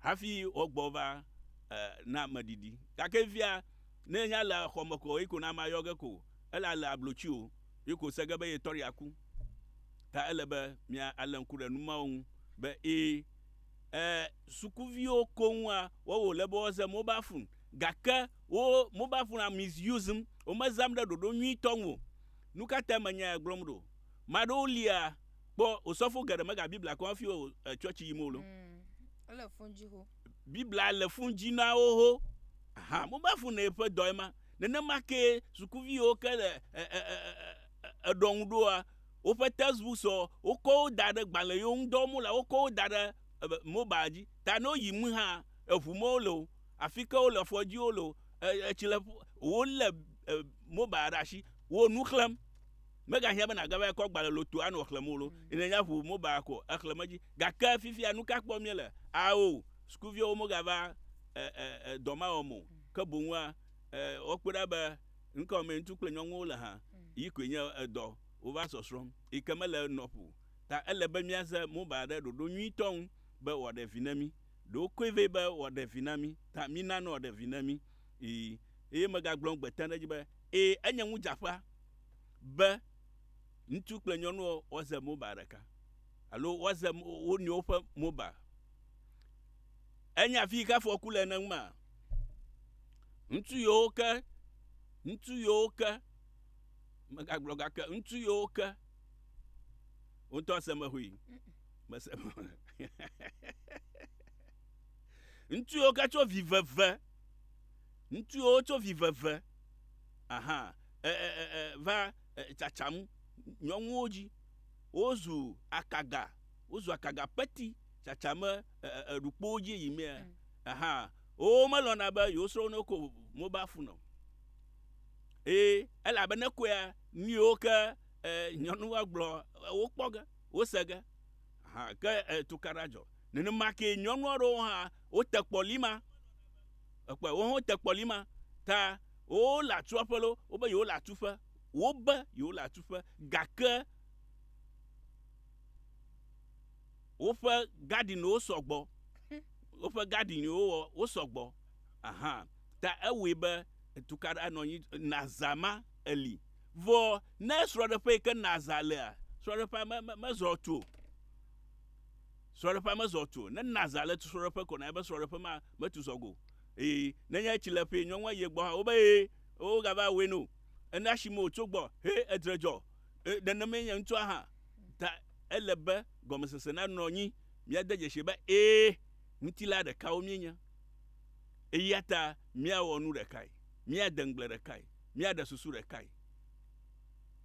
hafi ogbova na madidi kake via ne nya la khomoko iko na ma yoge ko ela la blochio iko segebe ye tori aku ta elebe mia alanku de numaun be sukuvio konwa wo lebo ze mobile phone gaka wo mobile phone am misuse o mazam de do nyi tonwo nuka temanya glomdo madolia bo osofo gere mega biblia ko fi o church yimolo ala funji ho biblia le funji na oho aha mobile phone e pe doima nene make sukuvio ke le edondo a o pe textbook so o ko dade gbale yo ndo mu la o ko dade mobile ji ta no yimu ha efumolo afika o le foji o lo chile o le mobile rashi wo nukhlem mega hia na gaba ko gbale lo to anu khlemolo ine nya fu mobile ko akhlemaji gaka fifi anu ka kpo miele ao skuvio mo gaba doma omo ka bunwa o kpura ba nka me ntukle nyonwo le ha yikwenya edo over sosrom ikemele nopu ta elebe miaze mobile do nyi ton be wode vinami do kweve be wode vinami ta mina no wode vinami mega glong betande jibe enyanwu jafa be ntukle nyonu oze mobile ka alo oze woni ofa mobile enya fi ka fokule na ma ntu yoka mega bloga ka ntu yoka onto sema hui masema ntu yoka cho viveve ntu yo cho viveve aha va chacham nyonwoji ozu akaga peti chachama rukpoji yime aha o malona ba yosro no ko mobile phone ela bene kwa ni oka nyonu agbo wo kpoga wo sega ha ka tukarajo nene make nyonu ro ha o tekpolima akwa wo tekpolima ta o la tuapelo o ba yo la tufa wo ba yo la tufa gaka o fa garden o sogbo o fa garden o sogbo aha ta ewebe tukara anonyi nazama eli vo nesro de pe ke nazale so de pa mazoto ne nazale to so de pe ko na be so de pe ma matu sogo nenya chile pe nyonwa ye gbo ha o be o ga ba we no ena shimo tugbo edrejo de na menya ntu aha ta elebe gomesese na nonyi mi adeje sheba ntila de ka o mienya eyata mi awonu de kai mi adengle de kai mi adasusu de kai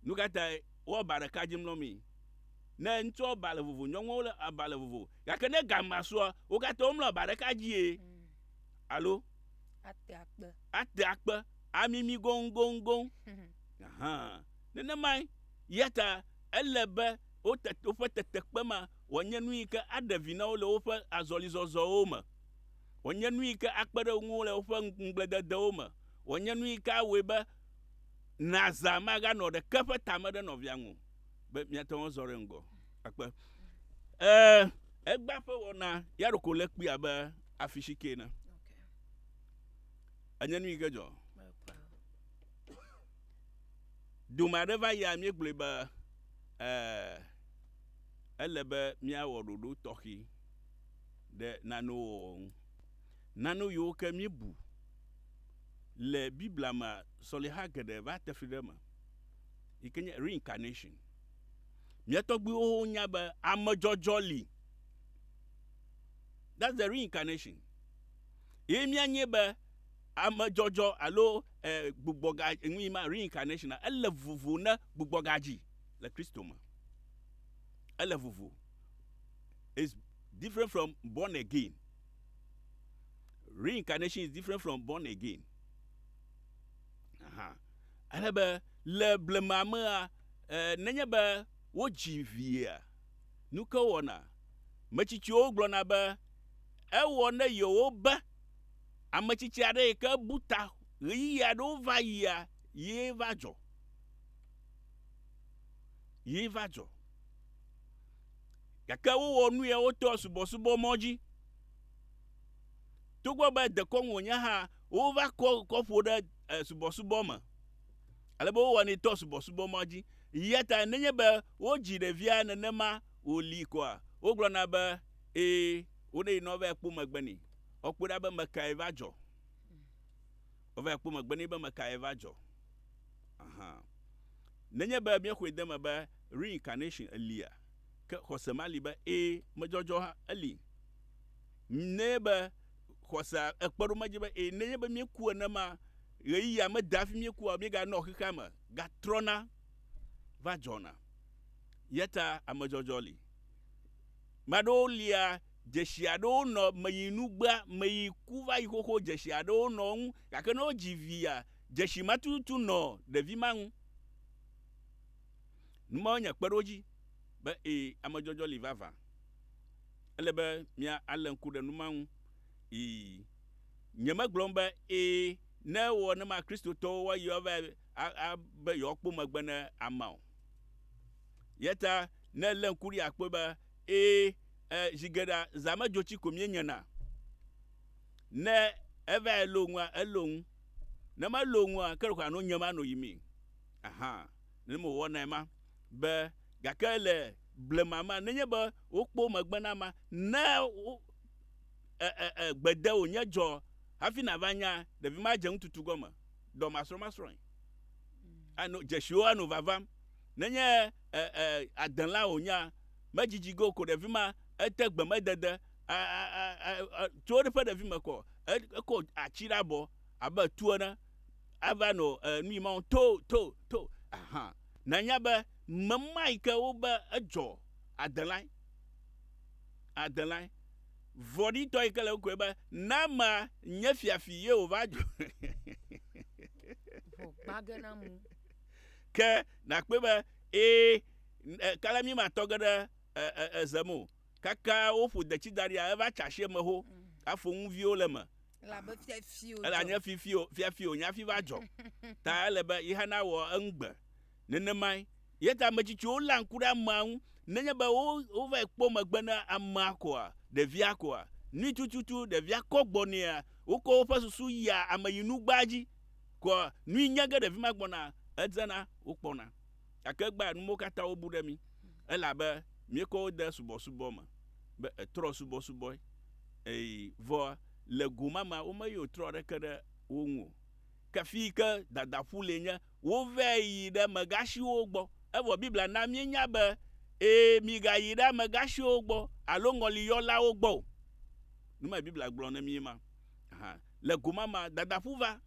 nukata wo bare kajim no mi na ntu obale vuvu nyonwo le abale vuvu yakene gamaso o gata omlo bare kaji alo ate akpe amimi gong aha nene mai yata elebe o fe tetekpe ma wonye nui ke adevina o le o fe azolizozo o ma wonye nui ke akpere nwu le o fe ngbledede o ma wonye nui ka webe nazama ga no de kefe tamede no viangu be miato zore ngo akpe egba fe wona yaroko le kpi abe afishike na anya nui ke jo dumareva ya mi gbleba elebe mia wododo tohi de nano yo ke mi bu le bibla ma soliha gede va tefidema ikenye reincarnation mi togbi o nya ba amojojoli that's the reincarnation mi anye ba amajojo alo gbugboga enwi ma reincarnation ele vuvu na gbugbogaji le Christo ma ele vuvu is different from born again. Reincarnation is different from born again. Aha. Alebe le blemama nenye be wo jivia. Nuka wona. Machichi oglo na be e wona yo ba. Amachichi ade ke buta riya do va ya ye vajo. Ye vajo. Yaka wo wonu ye wo to subo moji. to go ba de kon wonya ha over ko for the subo ma alebo woni to subo maji yeta nenye ba o jire via na nema o li ko a o glo na ba o ne no ba kpo magbani o kpo da ba makai vajo o va kpo magbani ba makai vajo aha nenye ba mi ko dem ba reincarnation alia ka hosamali ba majojo ha ali neba hosa ekporo majiba nenye ba mi ku na ma yi ya ma dafi mi ku mi ga no kika ma ga trona vajona yeta amajojoli madolia jeshiado no mayinugba mayikuva ikoko jeshiado no yakano jivia jeshimatutu no deviman nmonya kperoji ba amajojoli vava elebe mia alenku de numan nyema glomba na wo na ma Kristo to wa yo ba yo kpo magbana amao yeta na lenkuri akpo ba jigeda zama jochi komyenyana na eva elonwa na ma lonwa kerwa no nyama no yimi aha ne mo wona ma be gakele blemama nenye ba okpo magbana ma na gbede onya jo hafi na vanya de vi ma je ntutu goma do masro ano jesho anu vavam nenye adanla onya majiji go ko de vi ma etegbe medede to de pa de vi ma ko achira bo aba tuona ava no ni ma to aha nanya ba mamai ka oba ajo adanla vodi to ikele ko ba nama nyafiafi ye ovajo bagana mu ke na kpe ba kala mi ma togada zamo kaka ofu de chidaria eva chashe meho afo nvio le ma la ba fio ala nya fifio nya fi vajo ta le ba ihana wo ngbe nenemai yeta machichi o lankura maun nenya ba o va ekpo magbana amakoa de viakoa ni tututu de via kogbonia uko pasusu ya amayinu gbaji ko ni nyaga de vima gbona edzana ukpona akegba nu mokata obude mi elabe mi ko de subo ma be tro subo vo le gumama o mayo tro de kada wonwo kafika dadafu lenya wo ve yi de magashi ogbo evo biblia na mi nya be mi ga yi de magashi ogbo alo ngoli yola ogbo numa biblia gblon na mi ma aha le gumama dadafuva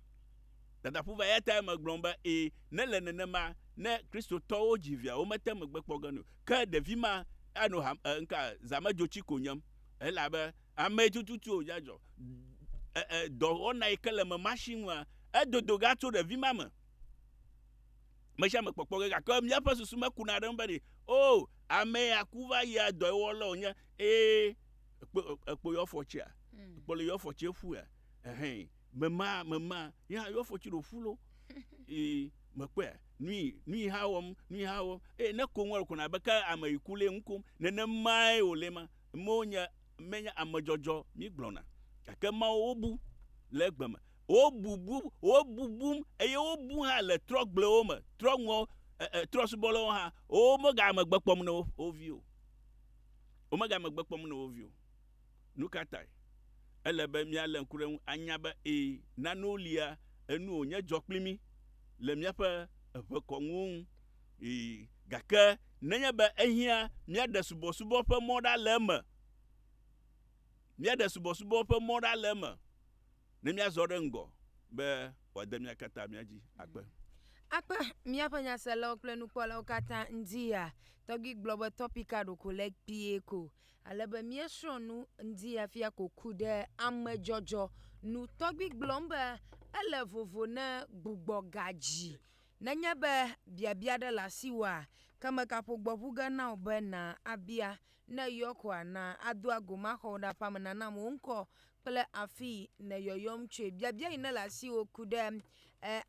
yata maglomba ne le nenema ne Kristo to ojivia o mete megbepo ganu ka devima anu nka zama jochi konyam elabe ame tututu ojajo do ona ikele ma machine wa edodo ga to devima ma mesha mekpokpo ga ka mi apa susu makuna dan bari ame akuva ya do wolo onya ekpo yo fochia ekpo le yo fochie fu ya mama ya yo fochiro fulo mekwe nui hawom ne konwor kuna beka amayikule nkum ne mai olema monya menya amajojo mi glona akema obu legbama obubum obu ha le trogle oma trongo trosbolo ha o mo ga magbapom no ovio nukatai elebe mi ale nkure anya ba nanolia enu onye joklimi le miape epekongun gake nenya ba ehia mi de subo pe moda lema ne mi azore ngo be wademia kata miaji akpe miape nya selo klenu kwala okata ndia togi global topica do collect pieko alebe miesronu ndia fia kokude amejojo nu togi glomba ele vovo na gbugbo gaji nanya be bia de la siwa kama kapo gbobuga na obe na abia na yokwa na adu agoma hoda pamana na monko ple afi na yoyom chwe bia ina la si okude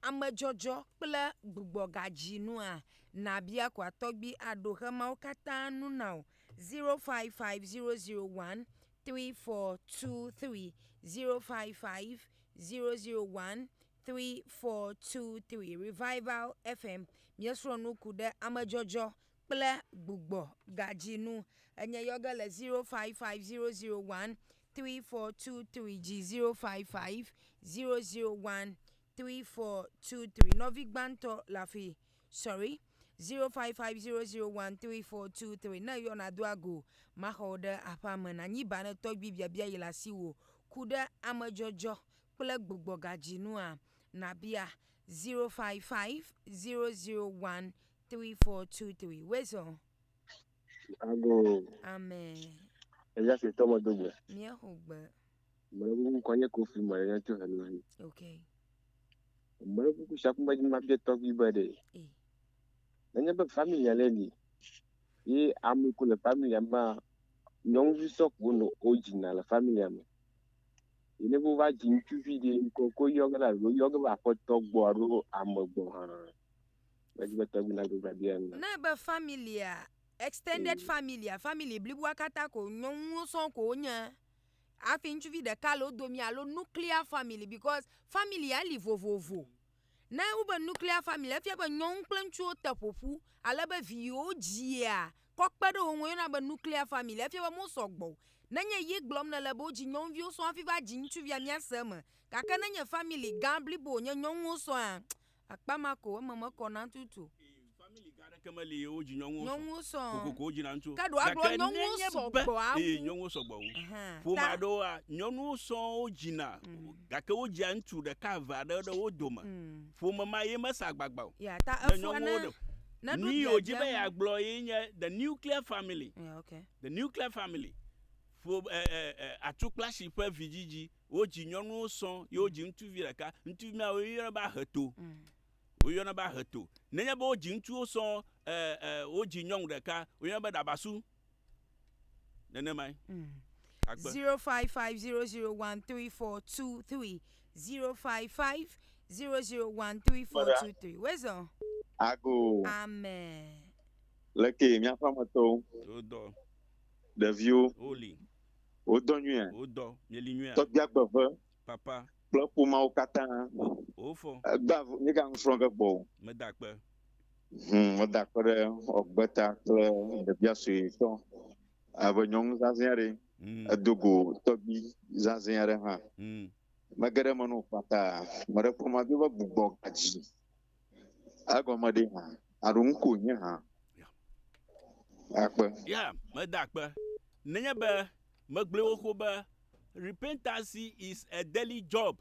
amejojo ple gbugbo gaji nu a na bia kwa togbi adohema okata nu now 055001 3423 055 001 3423 Revival FM miesro no kude amajojo ple gbugbo gajinu enye yoga le 055001 3423 G 055 001 3423 Novi Gbanto Lafi sorry 0550013423 na yo na duago mahode apartment anyi bana to bibia bia yelasi wo kude amajojo ple gbugbo gajinu a na bia 0550013423 weso Ago, amen ella se toma doble. mie hogbe Mwen konye kofi mwen yan to halu. okay Mwen ku shaku ba ma be to bi bade. eh Nanya ba family ale ni. Ye amu ku le family ma nyong vi sok wono original la family am. Ine bo va jin tu video ko yoga la yoga ba ko to gbo ro amogbo ha. Ba ji ba to bi na do ba bien. na be family a extended family blibwa kata ko nyonwo son ko nya afin tu de kalo domi alo nuclear family because family a li vovovo na uba nuclear family afia ba nyon klanchu tapofu ala ba vio jia kokpedo won na ba nuclear family afia ba mo sogbo na nya yi glom na la bo ji nyon vio so afi ba ji ntu via mia sem kaka na nya family gambli bo nya nyon so a akpamako mama ko na tutu family gara kamali oji nyonwo nyon so ko oji na ntu kadu aglo nyon so gbo awu nyonwo so gbo fo ma do a nyonwo so oji na gaka oji ntu de ka va de odoma fo mama ye masa agbagba ya ta afu na do ni oji be aglo yin the nuclear family yeah okay the nuclear family fo atuklashi pa vijiji oji nyonwo so ye oji ntu viraka ntu mi a oyira ba hato oyona ba hato nenya ba oji ntu so oji nyong de ka oyona ba dabasu nene mai 0550013423 0550013423 wezo Ago, amen leke mi afa mato odo de vieux oli o donnu. odo melinua To bia gbove. papa Plɔ ƒoma wo katã ofo gba ne ka ŋusrɔ̃ ge gbɔ medakpe meda kpe ɖe ɔgbeta kple ɖevia suetɔ abe nyɔnu zazɛ aɖe edo go tɔgbi zazɛ aɖe hã mege ɖe me no kpata me ɖe ƒoma do be gbugbɔ gadzi egɔme ɖe hã aɖo ŋko nye hã akpe ya medakpe nenye be megble wo ko be repentance is a daily job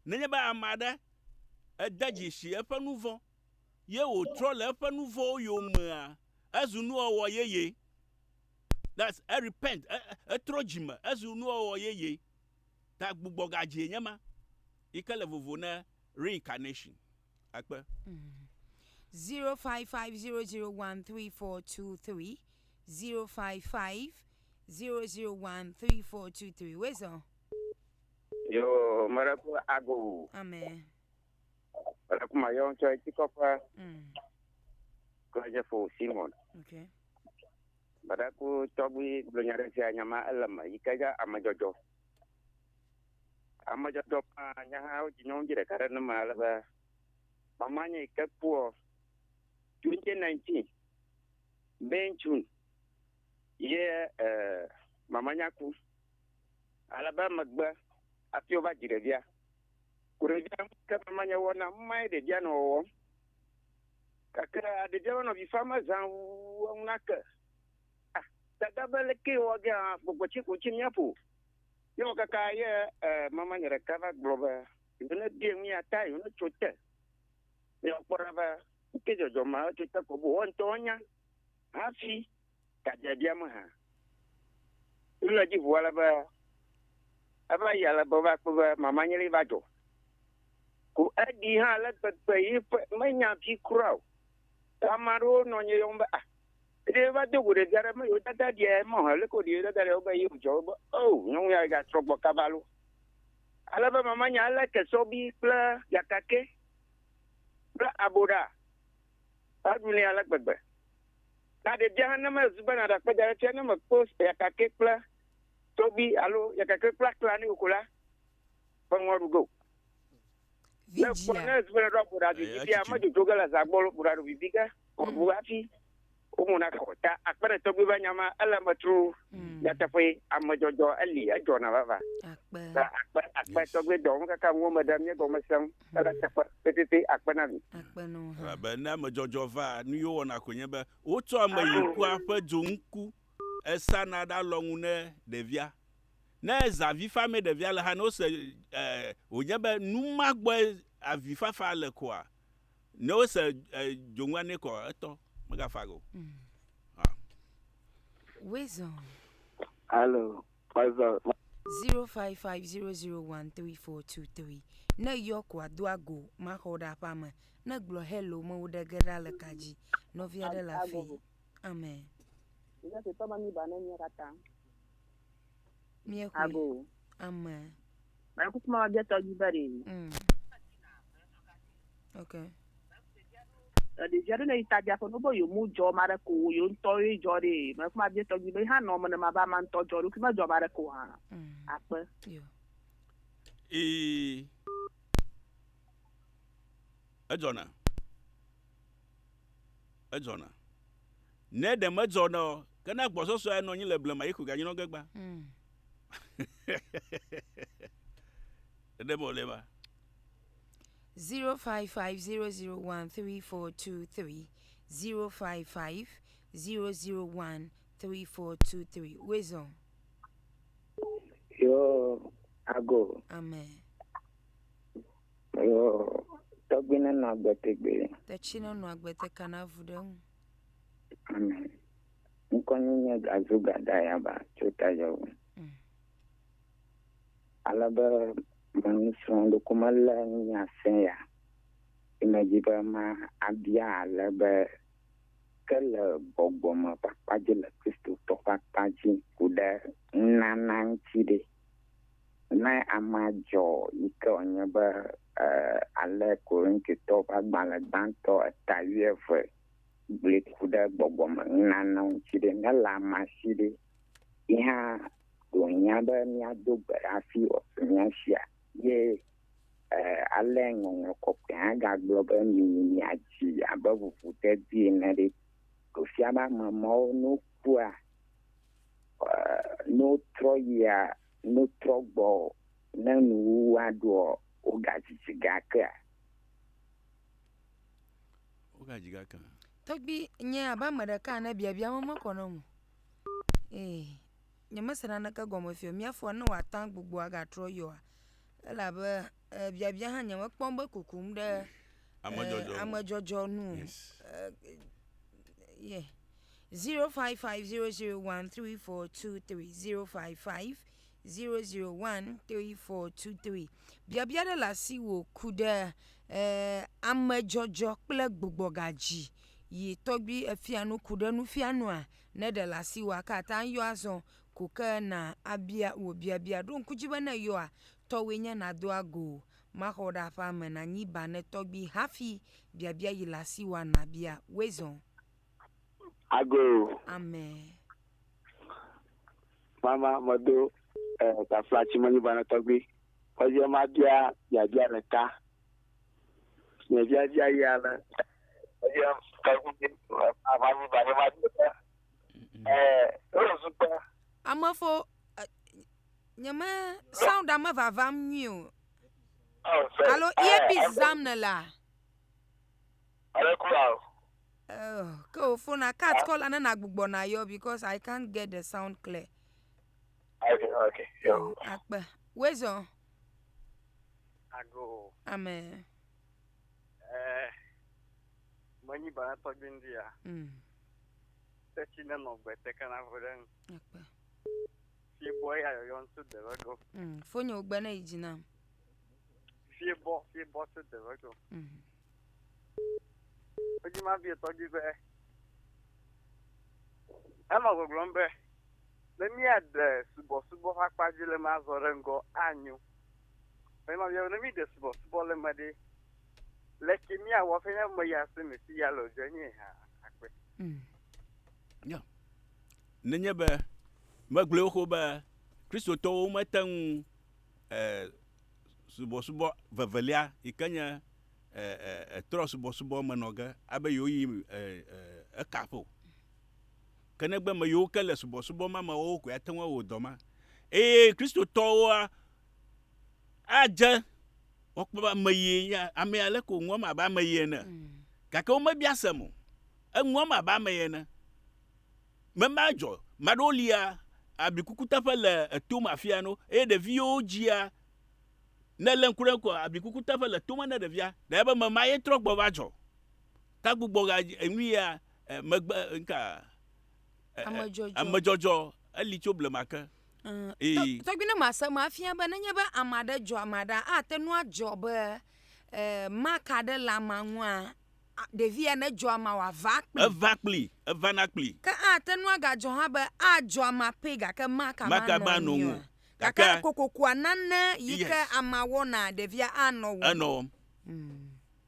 nenye be amade edadzi si eƒe nuvo ye wo trɔ le eƒe nuvo yomea ezu nuwɔwɔ yeye that's a repent etrɔ dzime ezu nuwɔwɔ yeye ta gbugbɔ gadzi nye ma yike le vovo ne reincarnation akpe 0550013423 0550013423 wezo yo marapu ago amen marapu mayon cho tikofa ko jefo Simon okay marapu tobi blonyare sia nyama elama ikaja amajojo pa nya o jinong jire karena malaba mamanya ikapuo 2019 benchun ye mamanya ku alaba magba atio ba jire dia kurevia ka mamanya wona mai de dia no kakra de dia no bi fama zan wonaka daga baleke waga bogochi kochi nyapo yo kaka ye mamanya recover global ina dia mi atai no chote yo porava kejo joma chote ko bo ontonya afi kajadia ma ula ji wala ba aba yala ba ko mamanya li bajo ku adi ha la pe manya fi kraw tamaro no nye yomba de ba de gure gara ma yo dada die mo ha le ko die dada le ba yi jo ba no ya ga trobo kabalo ala ba mamanya ala ke sobi pla yakake pla aboda aduni ala gbegbe ta de dia na ma zuba na da pe da tia na ma post yakake pla Toby, allo, ya ka plaque là ni okola. Pas moi go. Le bonheur se fait pour la vie. Puis à moi de toga la zabolo pour la vie ka. Ko buati. O mona ka ta akpere Toby ba nyama ala matru. Ya ta foi amajojo ali ajona baba. Akpa Toby do ka mo madam ye go masam. Ala ta petete akpa na bi. Akpa no. Ba na amajojo va nu yo na konye ba. O to amayiku apa jonku. Esa na da longu ne devia. Na zavi fame devia le ha no se onye ba numa gbo avi fafa le kwa. No se jongwa ne ko eto maga fago. Wezo. Hello. What's up? 0550013423. Na yokwa duago ma hoda pama. Na glo hello mo de gera le kaji. No via de la fille. Amen. Ina se toma mi bana mi kata. Mi ekwe. Ago. Amen. Ma ku kuma ga to gibare. Okay. De jare na itaja fo no bo yo mu jo mara ko yo nto e jore. Ma kuma ga to gibare ha no mo na ma ba ma nto jore ku ma jo mara ko ha. Apa. Yo. Ejona. Ne de medzona kana gbososo eno yin le blema yiku ga yin no gegba. De mo lema. 0550013423 0550013423. Wezo. Yo, ago. Amen. Yo, Tobina na betegbe. The chino no agbete kana vudem. Amen. Nkonye azuga daya ba chota yo. Alaba manusron kumala nya seya. Imajiba ma abia alaba kala bogoma papaje la Kristo to papaje kuda nananchide. Na amajo ikonye ba ale korinke to agbala danto atayefwe. Ble kuda bogoma nananchide na la mashide. Iha Gonyaba miado barafi osnyashia ye alengo ngokopya ga global mini aji abavu futedi nare kofiaba mama no kwa no troya no trogbo na nu wado ogajigaka Togbi nya aba madaka na bia mama kono mu nyama sana na ka gomo fio miafo na watan gbugbu aga tro yo la ba bia ha nyama kpomba kukum de amajojo nu yeah 0550013423 0550013423 bia de la si wo kude amajojo kple gbugbo gaji yi togbi afianu kude nu fianu a na de la si wa ka tan yo azon kuka na abia wo bia don kujiba na yo a to wenya na do ago ma hoda fa na nyi ba ne togbi hafi bia yi la si wa na bia wezon ago amen mama modo ta flachi mani bana togbi oje ma bia bia reka ne bia ya na oje togbi amani bana ma ozupa amafo nyama sound ama vavam new allo earpiece zamna la go phone a cat call and na gbugbo na yo because I can't get the sound clear. Okay. Yo. Akpa. Wezo. Ago. Amen. Mani ba to bindia. Techina no bete kana voden. Akpa. Si boy ayo yon to the rogo. Phone yo gba na ijina. Si bo to the rogo. Oji ma bi to gi be. Ama go grombe. Let me add subo hakpajile ma zorengo anyu. Ema yo let me de subo le made. Leki mi awo fenya mo ya se me si ya lo jenye ha akwe. Yeah. Nenye be magle ko ba kristotɔwo mete ŋu subɔsubɔ vevelia yi ke nye trɔ subɔsubɔ me nɔ ge abe yewo yi ekaƒo ke negbe me yiwo ke le subɔsubɔ ma me wo koe ate ŋu awɔ dɔ ma eye kristotɔwoa adze wɔkpɔ be ame yie nya ame ale ko ŋuam abe ame yie ene gake womebia sem o eŋuam abe ame yie ene mema dzɔ maɖewo lia abikukuteƒe le etome afia no eye ɖeviwo dzia ne le ŋku ɖe ko abikukuteƒe le tome ne ɖevia ɖe be mema ye trɔ gbɔ va dzɔ ta gbugbɔ ga enu ya megbe nka amedzɔdzɔ eli tso blema ke tɔgbi ne masem afia be nenye be ame aɖe dzɔ ame aɖe ate nu adzɔ be maka aɖe le ama ŋua ɖevia ne dzɔ ama wòava kpli evana kpli ke ate nu agadzɔ hã be adzɔ ama pe gake maka ba nɔ ŋu gake kokokoa nane yi ke ama wɔna ɖevia anɔ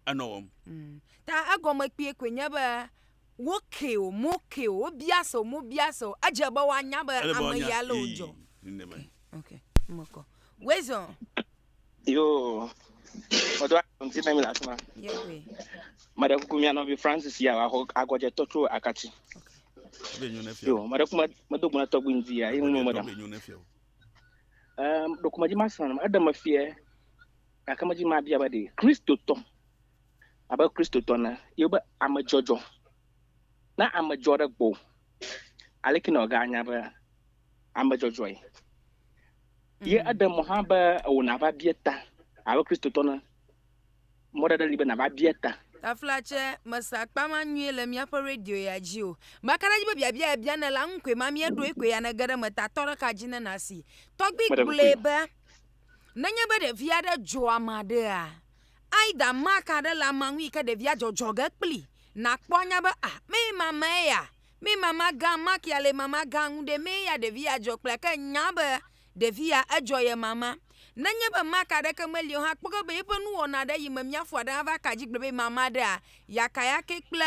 wɔm ta egɔme kpie koe nye be woke o moke o wobia se o mobia se o edze be woanya be ame ya le wodzɔ okay moko wezo yo odo anti na mi la tuma yewe mada kukumia no bi Francis ya wa agwaje totro akati yo mada kuma madoguna togu ndia yin mo madam dokumaji masan adam afie akamaji ma bia ba de Kristo to aba Kristo to na yo ba amajojo na amajore gbo aleki na oga anya ba amajojo ye adam ha ba wona ba bieta aba Kristo to na modada libe na ba bieta aflache masakpa manue le miaƒe radio ya dzi o makana dzi be bia ne la nkwe ma mie do ekwe ya ne gere meta tore ka dzi ne nasi togbi glebe nenye be ɖevia ɖe dzo amadea aida maka ɖe la manwi ke ɖevia dzɔdzɔ ge kpli na kpɔ nya be me mama ga makia le mama ga ŋu de me ya ɖevia dzɔ kpli ke nya be ɖevia edzɔ ye mama nenye be maka ɖeke melio ha kpɔge be eƒe nuwɔna ɖe yi me miafo aɖe va kadzi gbe be mama ɖea yakayake kple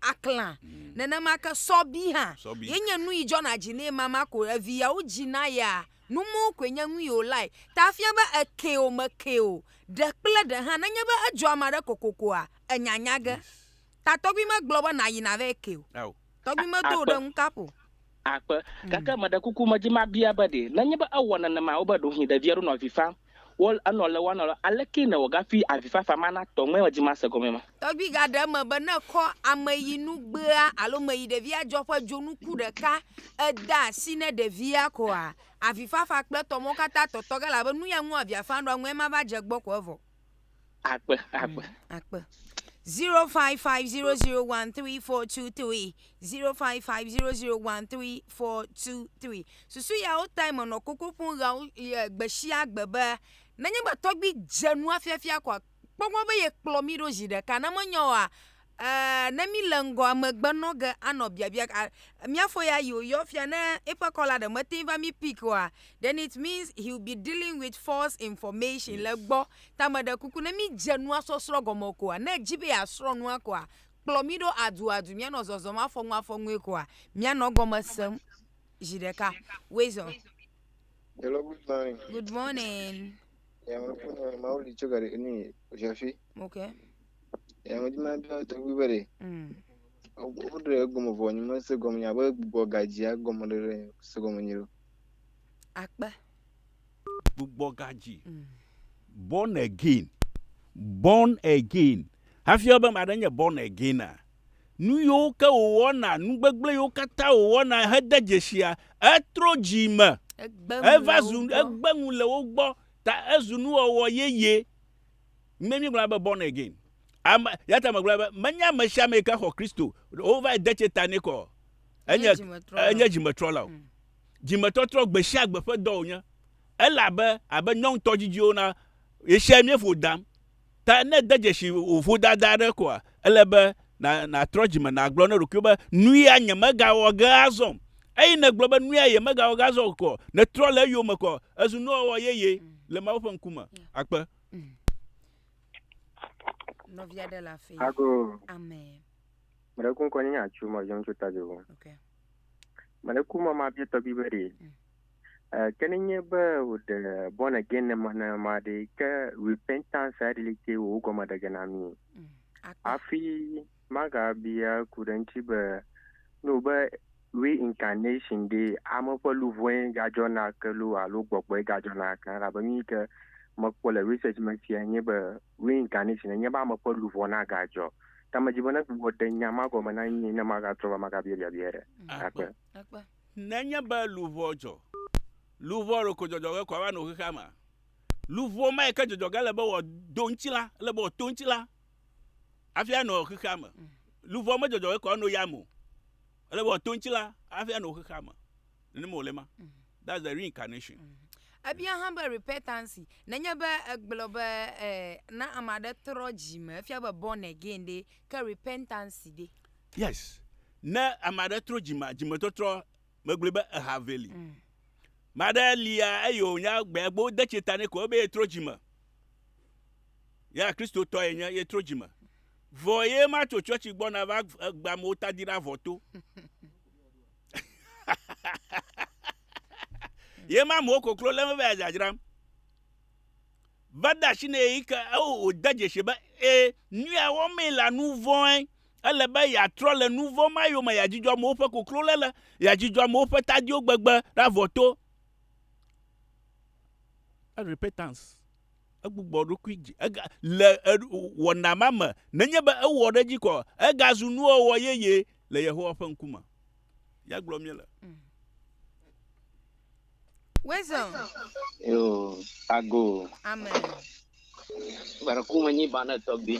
aklã nenema ke sɔbi hã yenye nu yi dzɔna dzi ne mama ko eviawo dzina ya numo koe nye nu yiwo lai ta fia be eke o meke o ɖe kple ɖe hã nenye be edzɔ ama ɖe kokokoa enyanya ge ta tɔgbi megblɔ be na yina ve eke o tɔgbi medo ɖe ŋu kapo akpe kaka mada kuku maji ma bia bade nanye ba awona na ma oba do hin da viaru no vifa wol anole wanole aleki na woga fi avifa fa mana to me maji ma se gome ma tɔgbi ga de me be ne kɔ ameyinu gbea alo meyi ɖevia dzɔƒe dzonu ku ɖeka eda si ne ɖevia koa avifa fa kple tɔmɔ kata tɔtɔ ge la be nu ya ŋu avia fa ndo ŋu ma va dze gbɔ ko evɔ akpe 0550013423 0550013423 susu ya o time no kokopun ga gbeshia gbebe nenye be tɔgbi dzenu afiafia kwa kpɔgbɔ be ye kplɔ mi do zi ɖeka na menyoa ne mi le ŋgɔ amegbe no ge anɔ biabia miafo ya yo fia ne eƒe kɔla de mete va mi pick wa then it means he will be dealing with false information le gbɔ tame de kuku ne mi dzenu asɔsrɔ gɔmɔ koa ne dzi be asrɔ nua koa kplɔ mi do adu mianɔ zɔzɔm afɔŋu koa mianɔ gɔme sem zi ɖeka wezo hello good morning ya mauli chogare ni jafi okay ya mujima bia to gbere odre gomo vonyi ma se gomo ya ba gbugbo gaji a gomo re se gomo nyiro akpa gbugbo gaji born again hafi oba ma denye born again a nu yo ke wona nu gbegble yo kata wona hede jesia etro jime eva zu egbengu le wo gbɔ ta ezu nu wɔwɔ yeye memi gblɔ be born again yata magblɔ be menya mesia me ka xɔ Kristo o va detse ta ne ko enye dzimetrɔla o dzimetɔtrɔ gbesia gbe ƒe dɔ wonye elabe abe nyɔŋutɔ dzidziwo na yesia mie fo dam ta ne de dzesi vo dada ɖe koa ele be na trɔ dzime na gblɔ ne ɖokui be nu ya nye megawɔ ge azɔ eyi ne gblɔ be nu ya ye megawɔ ge azɔ ko ne trɔ le eyome ko ezu nu wɔwɔ yeye le Mawu ƒe ŋkume akpe novia de la fe ago amen mara kun ko nya chu ma jom chu ta jo okay mara kuma ma bi to bi bere Kenny with the born again Madi repentance adility Ugomadagami. Afi Magabia couldn't no but reincarnation day Amopo Louvoin Gajona Kalu Alubok Gajona Karabamika Makola research Mafia neighbor reincarnation and Yamapo Louvona Gajo. Tamajibana would the Yamago Manani Namagatro Magabia Biere. Nanya ba Louvojo. Louvo ko jojo ko wa no kama. Louvo mai ka jojo ga lebo wo donchila, lebo tonchila. Afia no kama. Louvo ma jojo ko no yamu. Lebo tonchila, afia no kama. Ni mo lema. That's the reincarnation. Abia hamba repentance. Nanya ba global na amada trojima. Afia ba born again de ka repentance de. Yes. Na amada trojima, jimototro magleba haveli. Madalia ayo nya gbegbo de chetane ko be trojima. Ya Kristo to enya ye trojima. Voye ma to church gbo na va gba mota dira voto. Ye ma mo ko klo le me ba jajram. Vada shine ika o daje sheba nu a wo me la nouveau ele ba ya tro le nouveau ma yo ma ya jijo mo fe ko klo le ya jijo mo fe tadio gbegbe ra voto. A repentance agbugbo rukwiji le wona mama nanye ba ewo reji ko gazu nu owo yeye le Yehowa fa nkuma ya glomyela Wezo Yo ago amen barakuma nyi bana tobi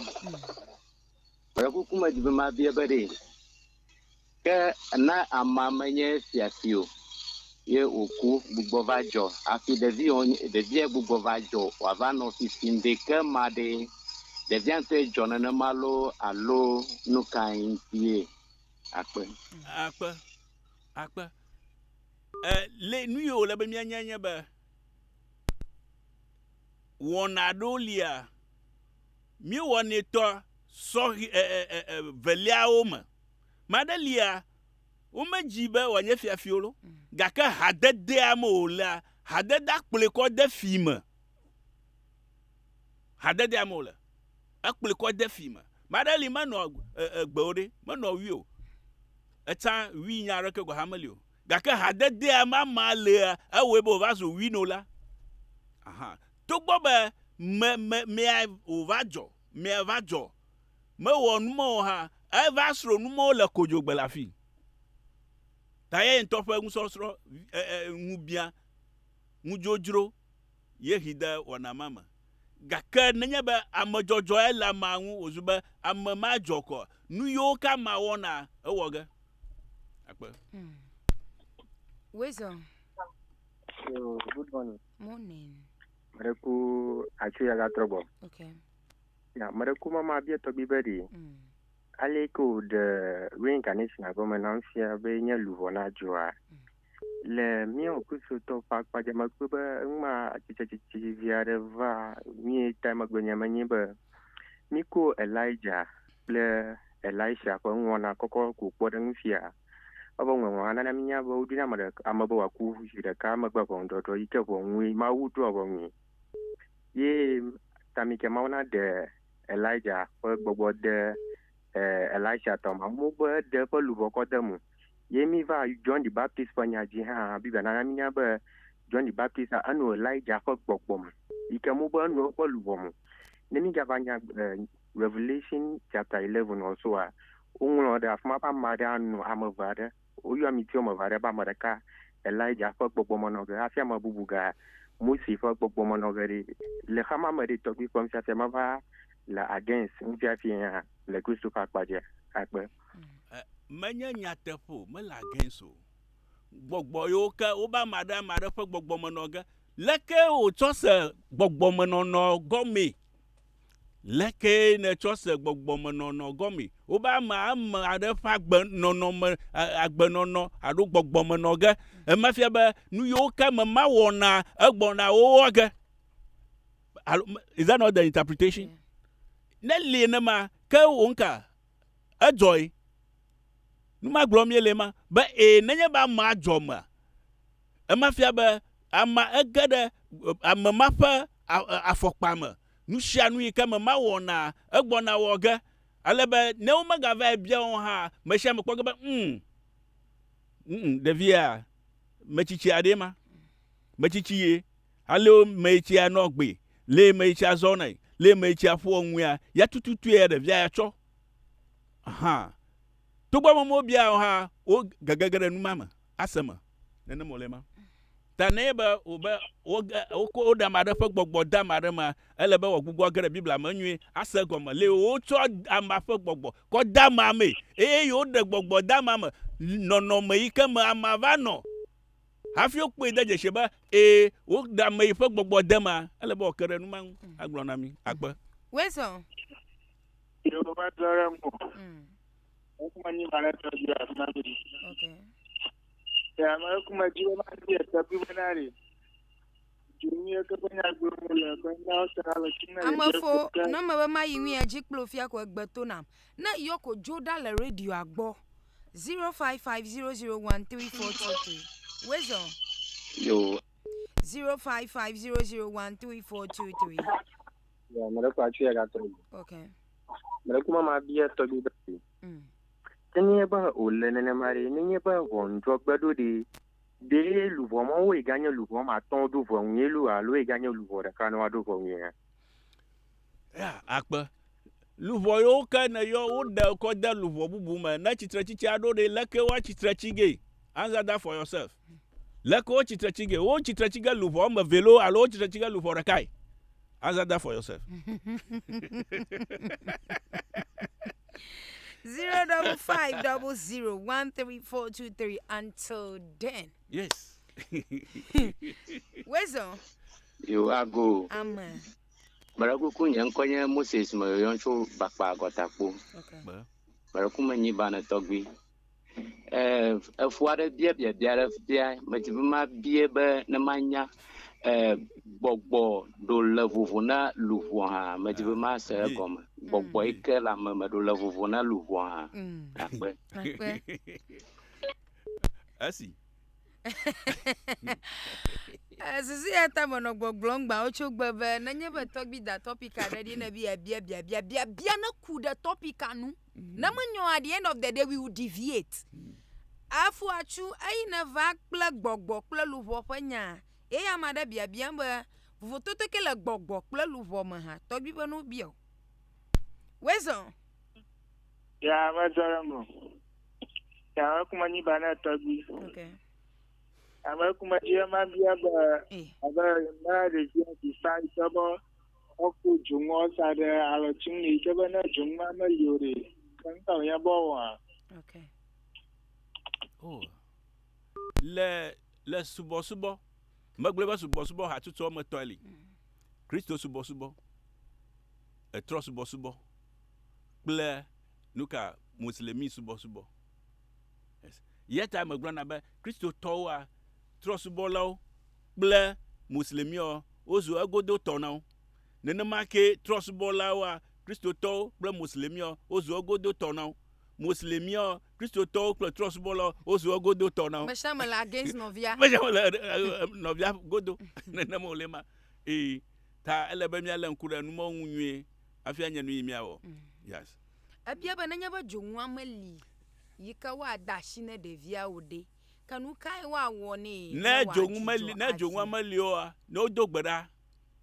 barakuma jibe ma bia bade ke na amama nye fiafio ye oku gbogbo vajo afi devie gbogbo vajo wa va no 15 de ke ma de devie ante jona na malo alo no kan tie akpe le nu yo le be mianya ba wona dolia mi woni to so velia oma madalia uma jibe wanye fiafiolo gaka hadede amola hadeda kple ko de film hadede amola akple ko de film madali mano gbore mano wio eta wi nyare ke go hamelio gaka hadede amama le awebo vaso winola aha to gbo be me ovajo me wonu mo ha e vasro nu mo le kojogbe la fi taye ntofa ngusosro ngubia ngujojro ye hida wana mama gaka nanya ba amajojo ela manwu ozuba amama joko nu yo ka ma wona ewoga akpa Wezo Good morning Mareku achuya ga trobo. Okay. Ya mareku mama bia to bibedi. Aleko de reincarnation agomenansia be nya luvona joa. Le mi o kuso to pak pa jama kuba ma chichi via de va mi time agbonya manyiba. Miko Elijah le Elisha ko ngona koko ku podang fia. Aba ngwana na minya ba udina mara amabo wa ku hira ka magba ko ndo ike bo ngwi ma wutu abo ngwi. Ye tamike mauna de Elijah ko gbogbo de Elisha to ma mo bo de ko lubo ko demu. Ye mi va John the Baptist panya ji ha bi na minya ba John the Baptist anu Elijah ko gbogbo mu. Ike mo bo anu ko lubo mu. Nemi gavanya Revelation chapter 11 also a unwo da afma pa mada anu amavada oyu amiti omavada ba madaka Elijah fa gbogbo monoga afia mabubuga Musi fa gbogbo monoga le khama mari to bi kom sa ma va la against ntia fia le Christo fa paje akbe manya nyatepo me la against o gbogbo yo ka o ba mada fa gbogbo monoga leke o chose gbogbo monono gomi leke ne chose gbogbo monono gomi o ba ma ade fa agbenono ado gbogbo monoga e mafia ba nu yo ka ma wona egbona o oga. Is that not the interpretation? Ne le na ma ka onka ajoy nu ma glomie le ma ba nenye ba ma joma e mafia ba ama ege ɖe amema ƒe afɔkpa me nu sia nu yi ke mema wɔna egbɔna wɔ ge ale be ne womegava bia wo hã me sia me kpɔ ge be ɖevia metsitsi aɖe ma metsitsi ye ale metsia nɔ gbe le metsia zɔnɛ le metsia ƒo ŋuia ya tututu ya ɖevia ya tsɔ togbɔ me bia wo hã wo gegege ɖe numa me aseme nene mo le ma ta ne be wo da ma ɖe ƒe gbɔgbɔ da ma ɖe ma ele be wɔ ge ɖe Biblia me nyuie ase gɔme le wotsɔ ama ƒe gbɔgbɔ kɔ da ma me eye wo ɖe gbɔgbɔ da ma me nɔnɔme yi ke me ama va nɔ hafi wokpɔe de dzesi be wo da me yi ƒe gbɔgbɔ de ma ele be wɔke ɖe numa ŋu agblɔ na mi akpe. Wesɔ. Yoruba dɔrɔ mo. O kuma ni mara tɔ di a fana bi. Okay. Ya ma kuma ji ma di ta bi banare. Junior ka banya gbo mo le ba na sara la kina. Amafo na me be ma yi wi aji kplo fia ko egbeto nam. Na yoko joda le radio agbo. 0550013423. Wesɔ. Yo. 0550013423. Ya mara kwa chu ya ga to. Okay. Mara kuma ma biya to bi ba. Tenye ba ole nene mari nenye ba wonjo gbedo de luvo mo we ganye luvo ma ton do vo nyelu alo e ganye luvo de kan wa do vo nye. Ya akpe luvo yo ke ne yo wo de ko de luvo bubu me na chitrechichi ado de leke wa chitrechi answer that for yourself. Leke wo chitrechi ge luvo me velo alo wo chitrechi ge luvo rekai. Answer that for yourself. 05500133423 until then. Yes. Wesɔ. Yo ago. Amen. Baraku kunye nkonye Moses mo yoncho bakpa gotakpo. Okay. Baraku manyi bana togbi. Efuare bia bia majibuma bia be na manya gbɔgbɔ do le vovo na luvo hã medibe ma se egɔme gbɔgbɔ yi ke le ame me do le vovo na luvo hã akpe asi sisi ya ta mono gbɔgblɔ ngba otso gbe be nenye be tɔgbi da topic aɖe ɖi ne bia ne ku de topic anu na menyo at the end of the day we will deviate afu atsu eyi ne va kple gbɔgbɔ kple luvo ƒe nya eya ma ɖe biabia be vovototo ke le gbɔgbɔ kple luvo me hã tɔgbi be no bio Wesɔ. Ya ma dɔrɔ mo. Ya kuma ni bana tɔgbi. Okay. Ama kuma je ma bia ba aba na de ji ti sai sabo oku jungo sa de alo chimni ke ba na jungma ma yore kan ta ya bo wa. Okay. Oh. Le subo megble be subo hatutu me toili Kristo subo etro subo kple nuka muslimi subo yes yeta megble na be Kristo towa tro subo lawo kple muslimi o ozu egodo tonawo nenema ke tro subo lawo Kristo to kple muslimi o ozu egodo tonawo muslimi o Kristo to kple tro subo lawo ozu egodo tonawo me shame la against novia novia godo nenema olema ta elebe mia le nku ɖe numo nyuie afia nye nu yi miawo yes ebia be nenye be jongu ameli yike wa dashi ne devia ode kanu kai wa woni ne jongu ameli o no do gbeda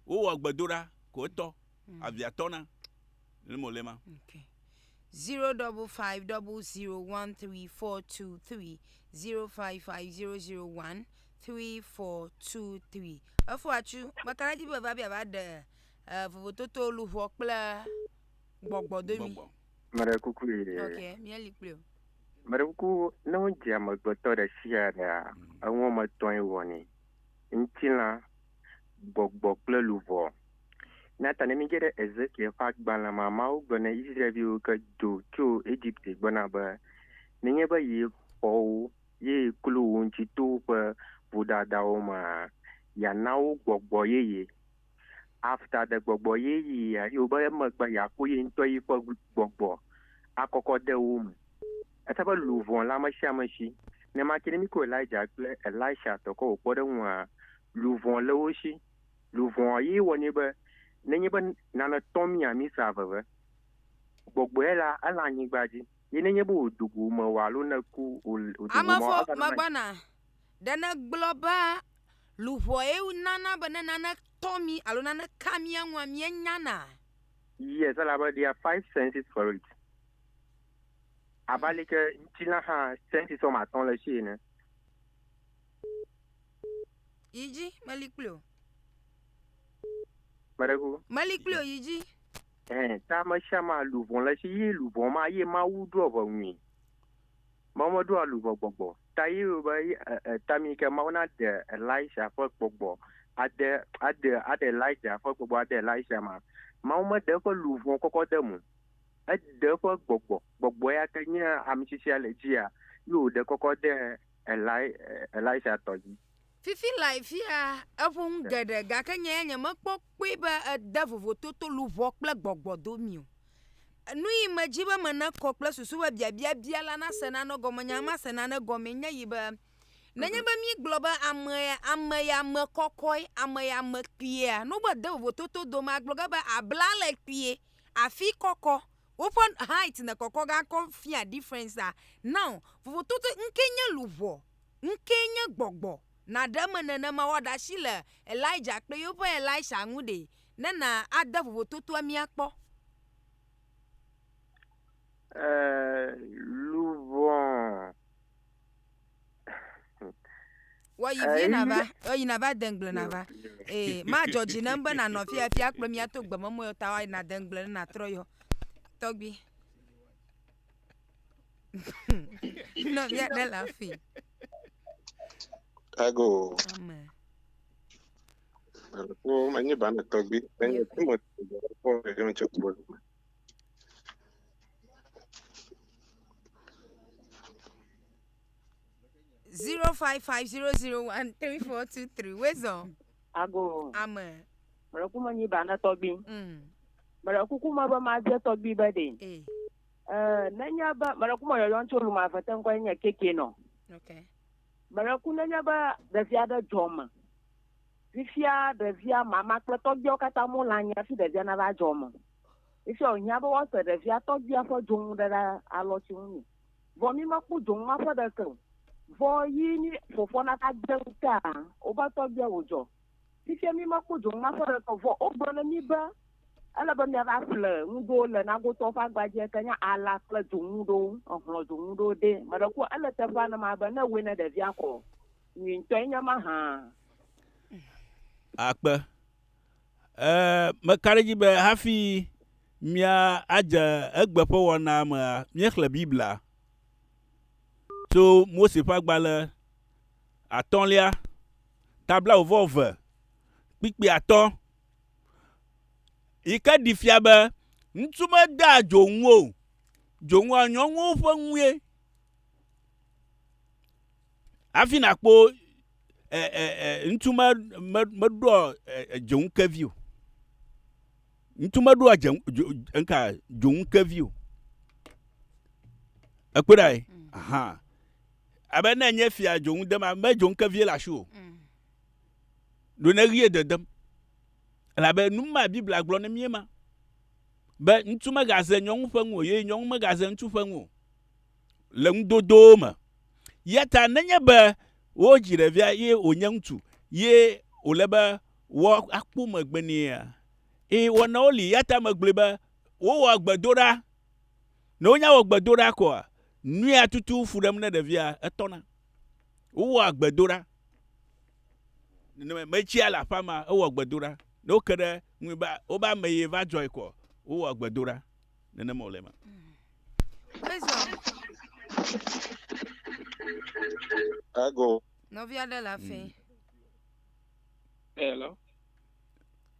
wo wo gbedora ko to avia tona nenema olema okay 05500133423 05500133423 afuachu makaraji be ba bia ba de vovototo luho kple gbɔgbɔ domi mare kuku okay mieli kple mare kuku no je amagboto de sia da awon ma ton woni ntila gbɔgbɔ kple luho na tane mi gere Ezekiel fa gbala mama o gbona Israel ka do tso Egypt gbona ba nenye ba ye o ye kulu wonchi to pa budada o ma ya nawo gbɔgbɔ ye after the gbɔgbɔ ye ya yo ba ma gba ya ko ye nto yi pa gbɔgbɔ akoko de wo mu ataba luvon la ma sha ma shi ne ma kini mi ko Elijah kple Elisha to ko po de wa luvon le wo si luvon yi wo ni be nenye be nana tomi ami saveve gbogbo la ala anyigba dzi yi nenye be odugu me walo ne ku odugu amafo magbana dana globa luvo e nana be nana tomi alo nana kamia nwa mi nyana. Yes, there are 5 senses for it. Abalike ntina ha senses o ma ton le shi ne. Yiji maliklo. Maraku. Maliklo yiji. Ta ma shama luvon le shi yi luvon ma ye ma wu do bo nwi. Mama do luvon gbogbo. Ta yi o ba ta mi ke ma na de Elisha fo gbogbo. Ade Elijah fo gbogbo ade Elisha ma. Ma de ko luvon koko demu. De ko gbogbo ya kenya amishisi alejia yo de koko de Elisha toji. Fifi life ya avun gede ga kenya nya makpokpe ba davovo toto luvon kple gbogbo do mi o. Nu imajiba mana ko kple susu ba bia la na sena no gomanya ma sena na gomenya yiba. Nanya ba mi globa amaya makokoi amaya makpia no ba davovo toto do ma gloga ba abla le pie afi koko open height na koko ga confia difference now vovo toto nkenya luvo nkenya gbogbo na dama na ma wada shile Elijah pe yo po Elisha ngude na ada vovo toto ami akpo luvon wa yi na ba o yi na ba dengle na ba ma George number na no fia akpo mi atogba mamo yo tawa na dengle na troyo Togbi. No, yeah, they're laughing. I go. Amen. Oh, many band of Togbi. Then you think what you're going to talk about. 055001343. Where's on? Ago. Amen. Marakuma ni bana Togbi. Marakuma ba ma je Togbi ba de. Nanya ba marakuma yo yon cholu ma fatan kwa nya keke no. Okay. Marakuna nya ba da fia da joma. Fifia da fia mama kle Togbi o kata mo lanya fi da fia na ba joma. Ifi o nya ba wa se da fia Togbi afo jom da alo chi uni. Vo mi ma ku jom ma fa da kan. Vo yi ni fofo na ta gbenka o ba Togbi ojo. Fifia mi ma ku jom ma fa da kan vo o gbona mi ba ala ba mi aba fle ngo le na go to fa gbaje kanya ala fle jungudo ohlo jungudo de maraku ala te fa na ma ba na we na de via ko ni ntanya ma ha akpe makariji be hafi mia aja egbepo wona ma mi xle bibla so Mose fa gbale atonlia tabla ovove pikpi aton ika di fia be ntuma da jonwo anyonwo fo nwie afina kpo ntuma medo jon kavio ntuma do nka jon kavio akprai aha abe na nye fia jon dem ma jon kavio la sho do na rie dedem la be numa bibla glo ne miema be ntuma gaze nyong fanwo ye nyong ma gaze ntu fanwo le ndodo ma yeta nanya be wo jire via ye onyantu ye oleba wo akpu magbenia wona oli yeta magleba wo agbadora no nya wo agbadora ko nu atutu fudam na de via etona wo agbadora ne me chi ala fama wo agbadora no kere nwiba oba meye va joy ko wo agbadora nene molema Ago. Novia de la fin. Hello.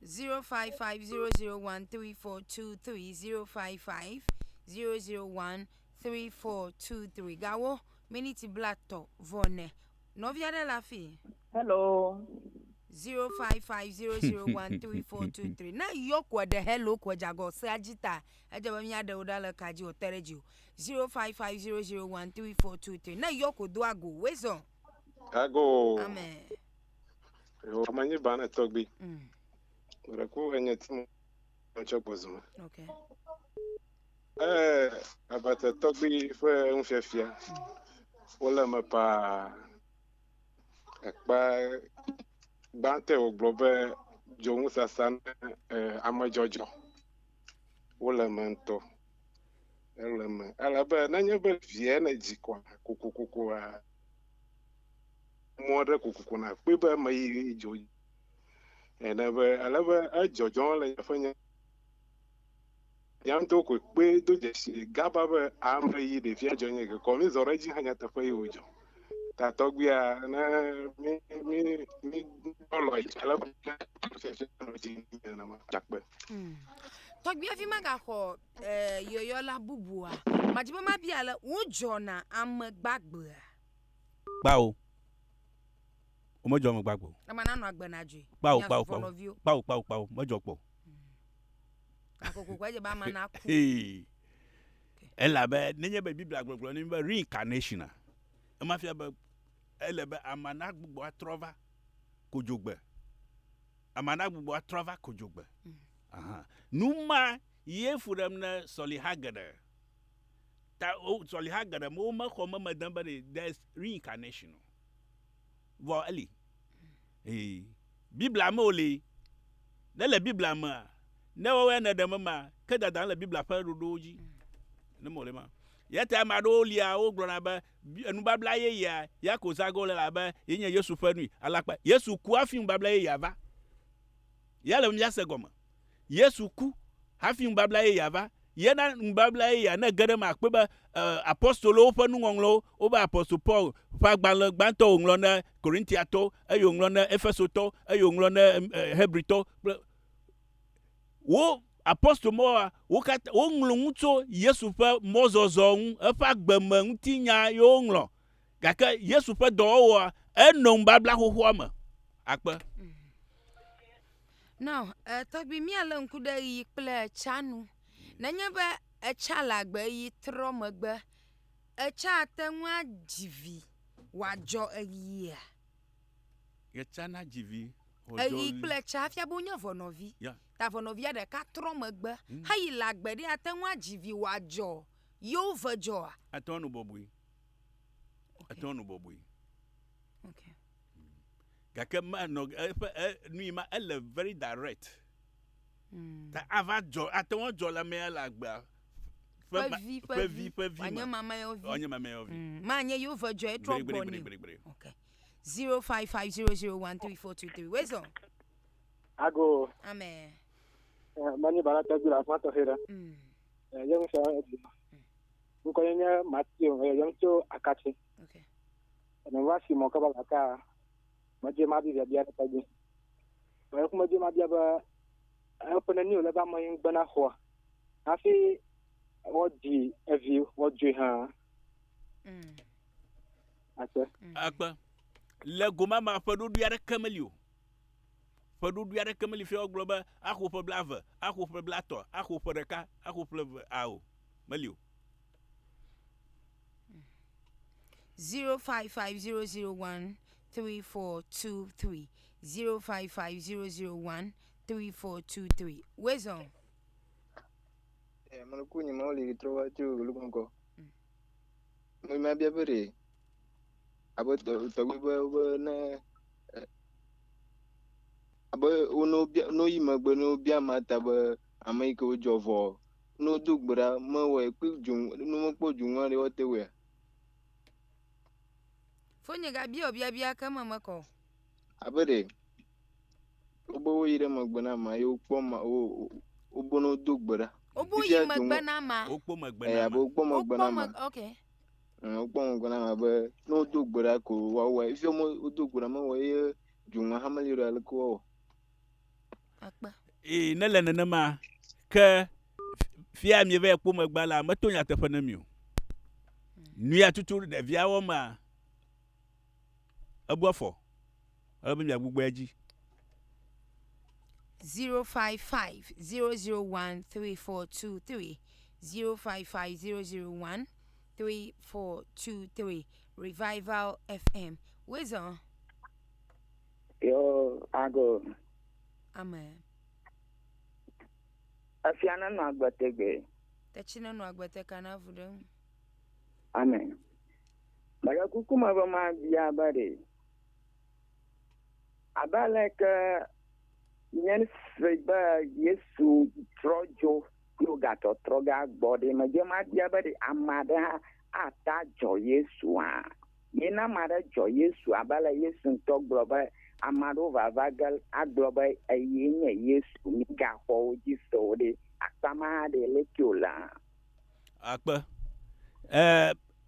0550013423055 0013423 Gawo minute blato vone. Novia de la fin. Hello. 05500134223 na yokwa de hello kwa jago sajita ajaba mi ada odala kaji otereji 05500134223 na yoko do ago wezo Ago. amen o amanyi bana togbi reku enye timu chokbozuma Okay. abata togbi fue un fefia wala ma pa akpa bante o globe jongu sasan amajojo wala manto elema alaba nanya be vie na jikwa kukukuku modre kukuku na pe ba mai jo ena be alaba ajojo la yafanya yanto ko pe do je si gaba be amre yi de vie jonye ke ko mi zore ji hanya ta fa yujo ta togbia na mi olo alaba se no ji na ma jakbe Togbi afi maga ko yoyo la bubua. Majibe ma bia la wo jona am gbagbe. Bawo. O mo jo mo gbagbo. Na ma na no agbe na dwe. Bawo. Mo jo po. Akoko kwa je ba ma na ku. Ela be nenye be Biblia gbogbo ni be reincarnation. E ma fia be ele be amana gbogbo atrova kojogbe. Amana gbogbo atrova kojogbe. Aha. Numa ye furem na solihagada. Ta o solihagada mo ma ko ma dan ba there's reincarnation. Vo ali. Biblia ma ole. Na la Biblia ma. Na wo na da ma ka da dan la Biblia fa rodoji. Ne mo le ma. Yeta ma do lia o glona ba enu babla ye ya ko zago la ba yen Yesu fa nu alapa. Yesu ku afin babla ye ya va. Ya le mya se goma. Yesu ku hafi mbabla ye yava yena mbabla ye ya na gere ma pe ba apostolo fa nu nglo o ba apostle Paul fa gbanto nglo na Corinthia to ayo nglo na Efeso to ayo nglo na Hebrew to wo apostle mo wo nglo nto Yesu fa mozozo fa gbema ntinya yo nglo gaka Yesu fa do wo eno mbabla hoho ma akpa. Now, Togbi mi ala nkuda yi kple chanu. Nanya ba chala gbe yi tro magbe. Cha tanwa jivi wajo yi. Ye chana jivi Yi kple cha afia bonya vonovi. Yeah. Ta vonovi de ka tro magbe. Hayi la gbe de atanwa jivi wajo. Yo vajo. Atonu bobui. Atonu bobui. Okay. Gake man no nu ma elle very direct. Ta ava jo aton jo la me la gba. Pe vi. Onye mama yo vi. Manye you for joy drop boni. Okay. 0550013423. Where's on? Ago. Amen. Mani barata bila fato hera. Yang sa ko yenya Matthew yang to akati. Okay. Na wasi mo ka balaka. Maje ma bi bia ta bi. Ba ko maje ma bia ba opena ni o le ba mo yin gbana ho. Afi odi evi wodwe ha. Akpa. Le goma ma fadu duare kamelio. Fadu duare kameli fi ogloba akho pe blave, akho pe blato, akho pe reka, akho pe ao. Melio. 0550013423 0550013423. Where's on? Malukuni mauli trova tu lukongo. Mimi bia bere. Abo to gbe na abo uno bia no yima gbe no bia mata ba amai ko jovo. No dugbra ma we ku jun no mo po jun wa le otewe. Fonye ga bia kama mako. Abere. Obo yire magbana ma yo po ma o bono dugbra. Obo yi magbana ma. Okpo magbana. Abo okpo magbana ma. Okay. Okpo magbana ma ba no dugbra ko wa wa ifo mo dugbra ma wa ye junga hamali ro alko. Akpa. Nele nene ma ke fia mi ve okpo magbala ma to nya tefa na mi o. Nua tutu de via wo ma abuafo. Abi mi agbugbo aji. 0550013423 0550013423 Revival FM. Where's on? Yo, Ago. Amen. Afiana no agbatege. Tachina no agbate kana vudu. Amen. Mara kukuma ba ma biya bare. Abaleka nyen seba Yesu trojo yogato troga body ma je ma biya bare amada ata jo Yesu a. Yena mara jo Yesu abala Yesu tok globa amado vavagal agloba ayenye Yesu mi ga ho jiso de akama de lekiola. Akpa.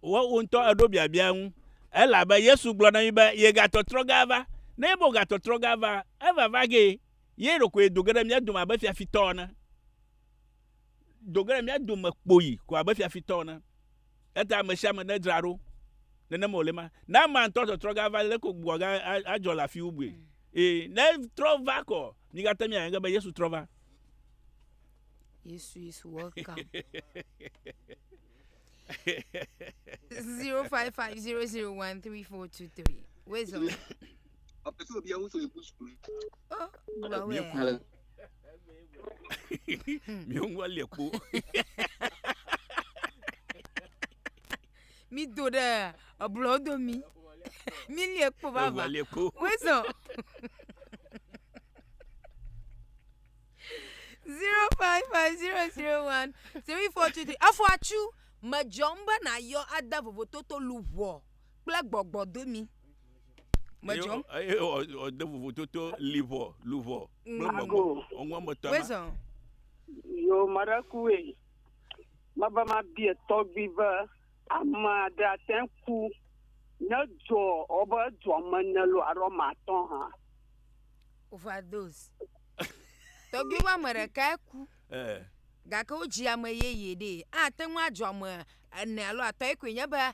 Wo unto adobia bia hu. Ela ba Yesu glo na yiba ye gato trogava. Na ebo gato trogava. Eva vage. Ye ro ko edogara mi adum abafia fitona. Dogara mi adum kpoyi ko abafia fitona. Eta mashama na draro. Na molema. Na man to trogava le ko gboga ajola fi ugbe. Na trova ko. Ni gata mi anga ba Yesu trova. Yesu is welcome. 055001342. Where's on? Oh, where? Me do there a blood on me. Million baba. Where's on? 055001342. Afuachu majomba na yo ada vovototo luwo. Black bogbo do mi. Majom. O de vovototo livo, luvo. Onwa motama. Wezo. Yo marakuwe. Mabama bi talk biva amada tenku na jo oba jo manalo aroma ton ha. Overdose. Togi wa maraka ku. Gaka oji amaye de. Atenwa adwoma na lo atoy kwenya ba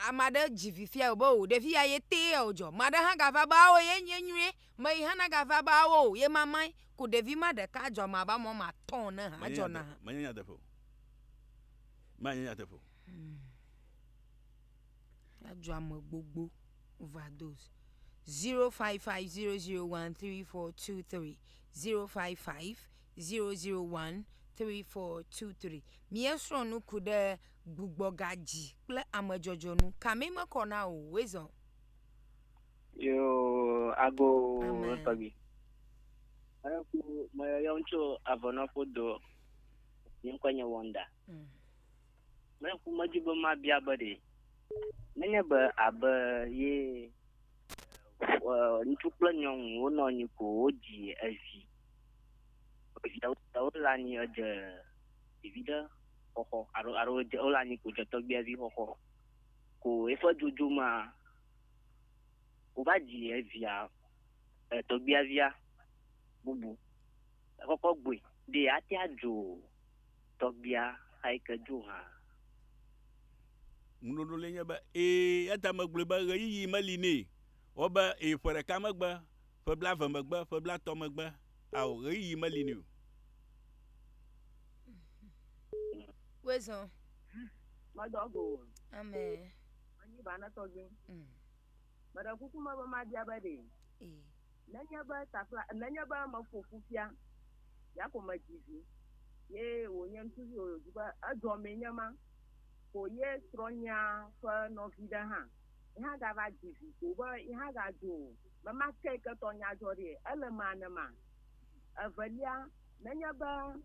amada jivifia obo de fia ye te ojo. Mada ha gava ba o ye nyenwe, mai hana gava ba o ye mamai ku de vi mada ka adwoma ba mo ma ton na ha ajona. Manya defo. Manya defo. Adwoma gbogbo overdose. 05500134230. 05500134230. Miesro nu kude gugbogaji ple amajojo nu kamema kona o wezo. Yo ago togi. Aku mayoncho avonofo do nkwanya wonda. Na ku majibo ma bia bade. Nanya ba aba ye ntukla nyong wono ni ko oji azi. Ola ni aja evida hoho aro ola ni ko joto bia vi hoho. Ko efo jujuma obaji evia to bia via bubu. Koko gbe de ati ajo to bia haika juha. Munono lenya ba ata magble ba yi maline. Oba for a camagba, for blava magba, for black tomagba, our re malinu. Where's on? My dog. Amen. Ani bana togi. But a kukuma ba ma diabade. Nanya ba mafofufia. Yako majizi. Ye wonyen tuzo juba adwomenya ma. Ko ye stronya fa no vida ha. Iha gava jivi kuba iha gaju mama keke tonya jori elemana ma avalia nanya ba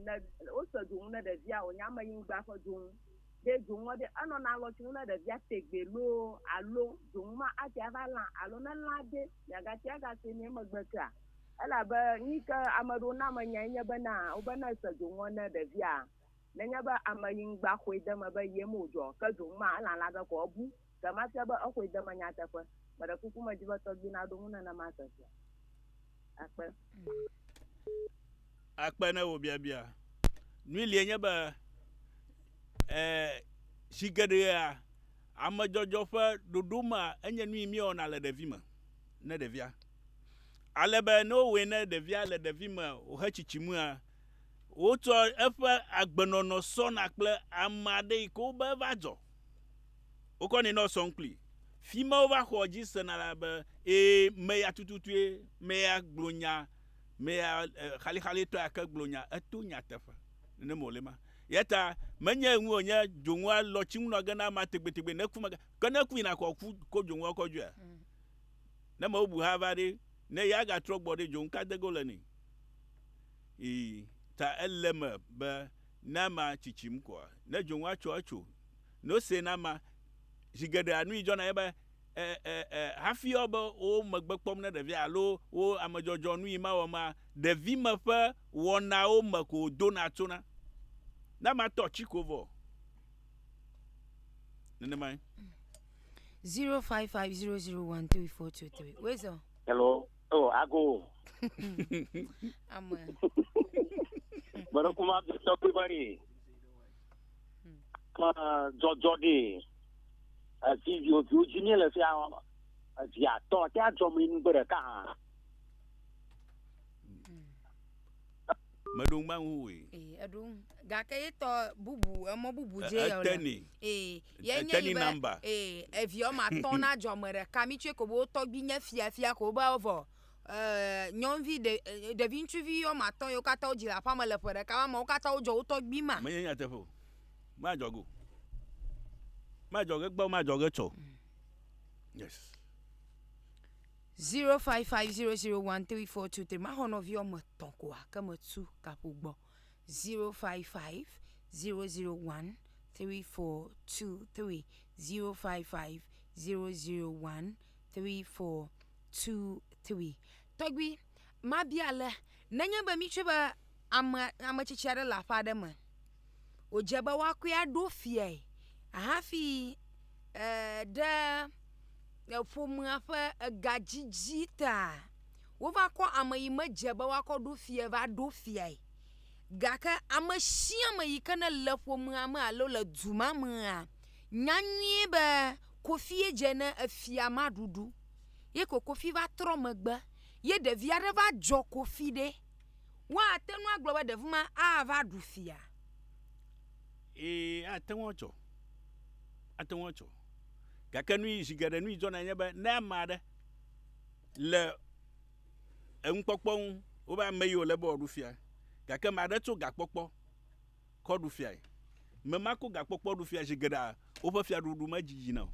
na osodun na de via onyama yingba fo dun de dun wo de ano na lo tun na de via tegbelo alo dun ma ati avala alo na lade ya gati aga se ni magbaka ala ba nika amado na manya ba na obana sodun wo na de via nanya ba amayingba ko idama ba yemojo ka dun ma ala la ga ko bu kama ba akwai da manya ta kwa bada ku kuma jiba to gina don na mata ta akpa na wo bia nwi enya ba shigade amajojo fa doduma enya nwi mi ona le devima na devia alebe no we na devia le devima o ha chichimu a o to efa agbenono so na kple amade ko ba vajo. Okoni no sonkli Fima va xɔ dzi sena la be e me ya tututue me ya gblɔnya me ya xalixali tɔ ake gblɔnya eto nyateƒe ne mo le ma yeta menye ŋu nye dzoŋua lɔtsi ŋu ge na ma tegbetegbe ne ku me ke ne ku yina kɔ ku ko dzoŋua kɔ dzɔa ne me bu ha va ɖi ne ya ga trɔ gbɔ ɖi dzoŋu ka de go le ni ta ele me be na ma tsitsim kɔa ne dzoŋua tso etso no se na ma zigeɖe nu idzɔna ye be hafi yɔ be wo megbe kpɔm ne ɖevi alo wo amedzɔdzɔ nu yi ma wɔ ma ɖevi me ƒe wɔnawo me ko dona tsona na ma tɔ tsi ko vɔ nenema 0550013423 where's on hello oh ago amwe baro kuma bi to ko bari ma jojo de video jini le fia dia to ta jo min bere ka medung mangui adung ga ke to bubu mo bubu je yo teni ye nye teni number evio ma ton na jo mere ka mi tue ko bo to bi nya fia ko ba ovo nyonvi de vintuvi yo ma ton yo kata o jira pa ma le pere ka ma o kata o jo to bi ma me nya tefo ma jogo gba ma jogo cho yes 0550013423 ma hono vi o mo ton ko ka mo tu ka po gbo 0550013423 0550013423 togbi ma biale nanya ba mi twe ba ama chichiare la fa de ma ojeba wa kwa do fie ahafi de fomu afa gajijita wo va ko amayi majeba wa ko do fie va do fie gaka amashi amayi kana la fomu ama alo la duma ma nyanwi ba kofi ejena afia madudu ye ko kofi va tro magba ye de viare va jo kofi de wa atenu agloba de fuma a va du fia atenwocho gaka nu jigere nu izona nya ba na made le enkpokpon wo ba meyo le bo du fia gaka made to gakpokpo ko du fia mema ko gakpokpo du fia jigera o ba fia dudu majiji na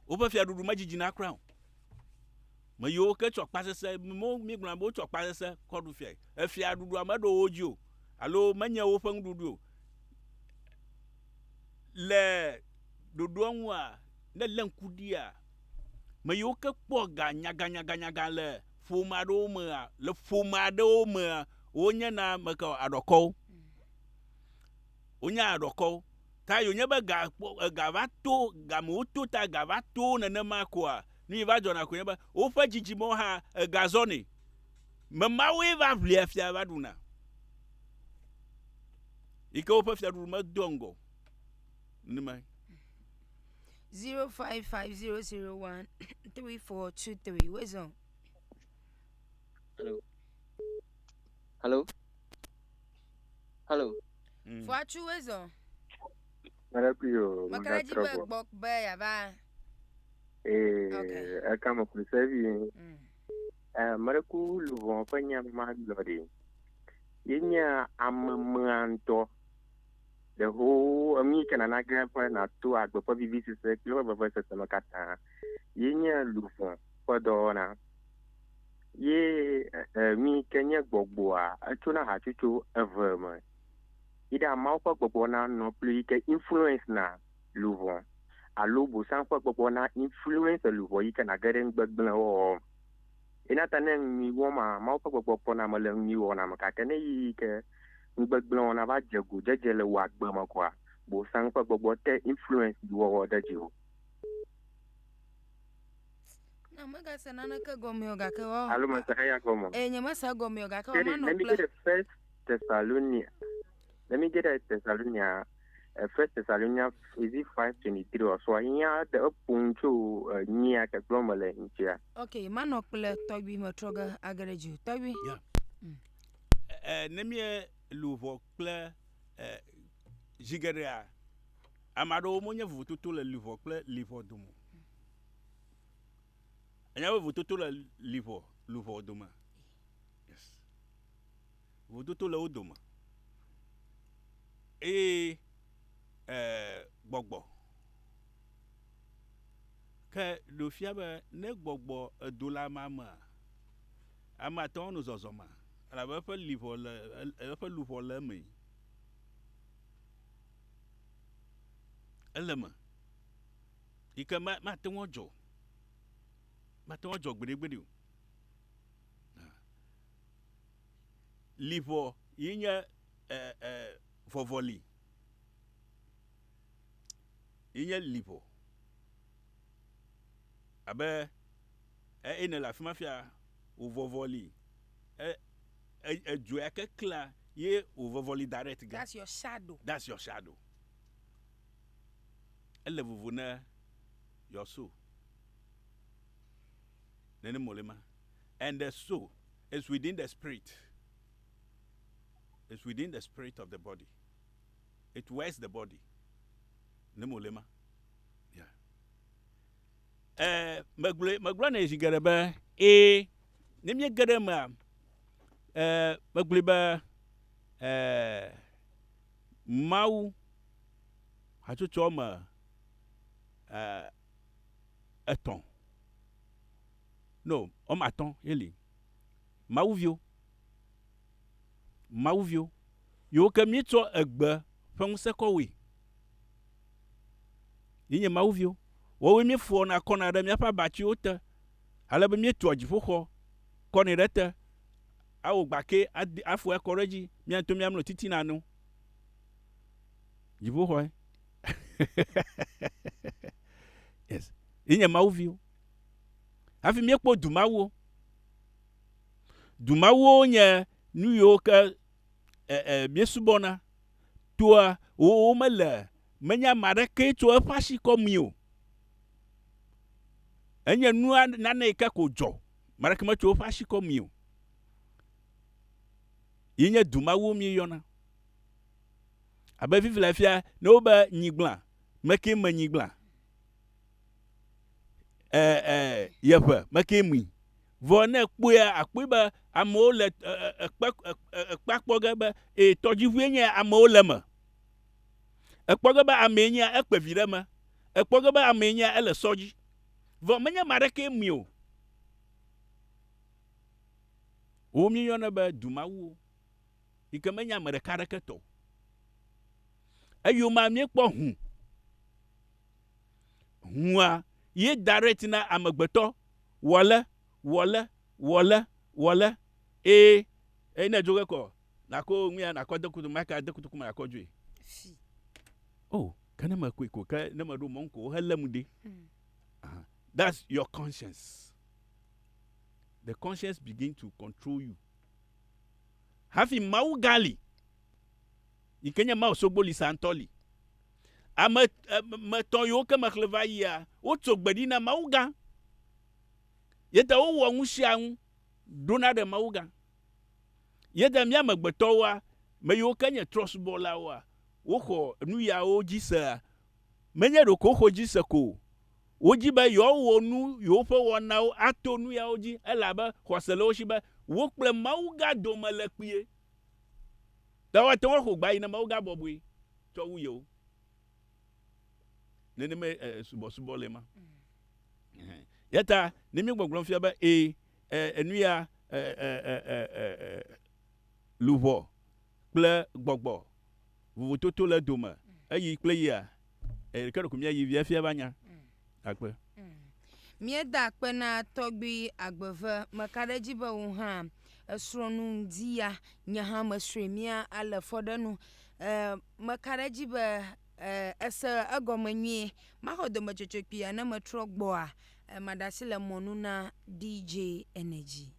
o ba fia dudu majiji na kra me yo ke chokpa sese mo mi gbon bo chokpa sese ko du fia e fia dudu amado oji o alo manya wo fang dudu le dudu anwa ne lenkudia me yo ke kpo ga nyaga le fomado me le fomado me onya na me ka adoko onya adoko ta yo nya be ga va to ga mo to ta ga va to ne ma kwa ni va jona ko nya ba o fa jijimo ha ga zoni me ma we va vlia fia va duna ike o pa fia du ma dongo ni mai 0550013423 where's on hello Fuachu where's on Marapio makaraji be gbok be ya ba kama kusevi maraku luvon panya maglori yenya ammanto the whole American and grandpa na to agbo pa bibisi se kilo baba se makata yenya luvon podona ye mi kenya gbogboa atuna hatutu everma ida maupa gbogboa no plus ke influence na luvon alobo sanfa gbogboa influence luvon yi kana garen gbegble o inatanen mi woma maupa gbogboa na malen mi wona makaka ne yi ke gbegble na ba jego jejele wa gbe makwa bo sanfa gbogboa te influence wo da jiwo na maga sanana ka gomyoga ka wa alo masaya gomo nyama sa gomyoga ka wa let me get the first Thessalonians. Let me get a Thessalonians. First Thessalonians is it 5:23 or so. Here the puncho near the glomale in here. Okay, manokle togbi matroga agareju. Togbi. Yeah. Nemie luvo kle jigeria Amado mo nye vototo le livre kple livre dome. Enya vototo le livre dome. Yes. Vototo le odome. Gbogbo. Ke do fia be ne gbogbo edo la mama. Amaton nous ozoma. La be pe livre le me. Elema. Ike ma te won jo. Ma te won jo gbede. Livre yinya vovoli. Yinya livre. Abe ene la mafia o vovoli. Joya ke kla ye o vovoli direct. That's your shadow. That's your shadow. Elle vous venez your soul. Nene molema. And the soul is within the spirit. It's within the spirit of the body. It wears the body. Nene molema. Yeah. Magula na ejigareba nemye garema maguliba mau hatuchoma attends. Non, on m'attend, ele. Mauvio. Yo ke mi tso egbe fun se ko we. Yinye mauvio. Wo we mi fo na kona da mi pa bachi ota. Ala be mi to ajifo kho. Koni rete. Awo gbake afo e koreji mi anto mi amlo titi na nu. Jifo kho. Yes. Inye mauvio. Afi mi ekpo dumawo. Dumawo nye New York mi subona toa o mele menya mareke to afashi komio. Enye nu na na ika ko jo. Mareke ma to afashi komio. Inye dumawo mi yona. Aba vivi la fia no ba nyiglan. Meke manyiglan. Yepe makemi vone kpoya akpeba amole ekpakpogebe e tojivuenye amolema ekpogebe amenya ekpevirema ekpogebe amenya ele soji vo menya mareke mio o mi yona ba dumawu ikamenya mareka reketo ayo ma mi kpo huwa ye direct na amagbeto wole na joge ko na ko mi na ko dokutu maka dokutu kuma ko jwe oh kana ma ko ka na ma do monko halamude that's your conscience. The conscience begin to control you. Hafi maugali ikenya ma osogboli santoli ton yo ke makleva ya o tsogbedi na mauga yeta o wo nwusian dona de mauga yeta mi amagbeto wa me yo kenye trust bola wa wo ko nu ya o jisa menye do ko ho jisa ko o ji ba yo wo nu yo fe wo na o ato nu ya o ji elaba hoselo shi ba wo ple mauga do malekpie da wa ton ho gba ina mauga bobwe to wu yo nene me subo lema yeta nemi gbogbon fia ba enua louvo ple gbogbo vous toto le doma ayi ple ya kero kumia yi via fia banya akpe mi da kpe na togbi agbeve makadeji ba wo ha esronu dia nya ha masremia ala fodanu makadeji ba esa agomanyi mahodo machochopia na matrogbo a madasile monuna DJ Energy.